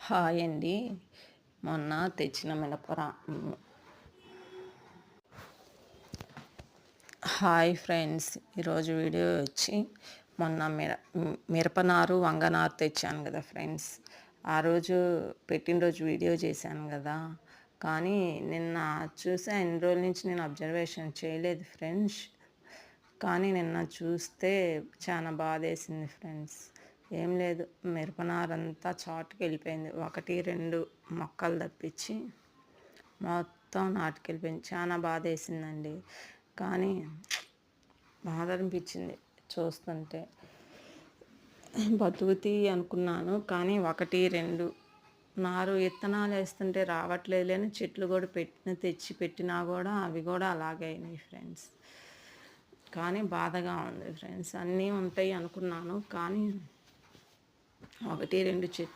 Hi అండి. మొన్న తెచ్చిన హాయ్ ఫ్రెండ్స్. ఈరోజు వీడియో వచ్చి మొన్న మిరపనారు వంగనారు తెచ్చాను కదా ఫ్రెండ్స్. ఆ రోజు పెట్టినరోజు వీడియో చేశాను కదా, కానీ నిన్న చూసా. ఇన్ని రోజుల నుంచి నేను అబ్జర్వేషన్ చేయలేదు ఫ్రెండ్స్, కానీ నిన్న చూస్తే చాలా బాధేసింది ఫ్రెండ్స్. ఏం లేదు, మిరపనారంతా చాటుకు వెళ్ళిపోయింది. 1-2 మొక్కలు తప్పించి మొత్తం నాటుకెళ్ళిపోయింది. చాలా బాధ వేసిందండి. కానీ బాధ అనిపించింది చూస్తుంటే. బతుకుతాయి అనుకున్నాను, కానీ 1-2 నారు విత్తనాలు వేస్తుంటే రావట్లేదు. అని చెట్లు కూడా తెచ్చి పెట్టినా కూడా అవి కూడా అలాగే అయినాయి ఫ్రెండ్స్. కానీ బాధగా ఉంది ఫ్రెండ్స్. అన్నీ ఉంటాయి అనుకున్నాను, కానీ 1-2 చెట్లు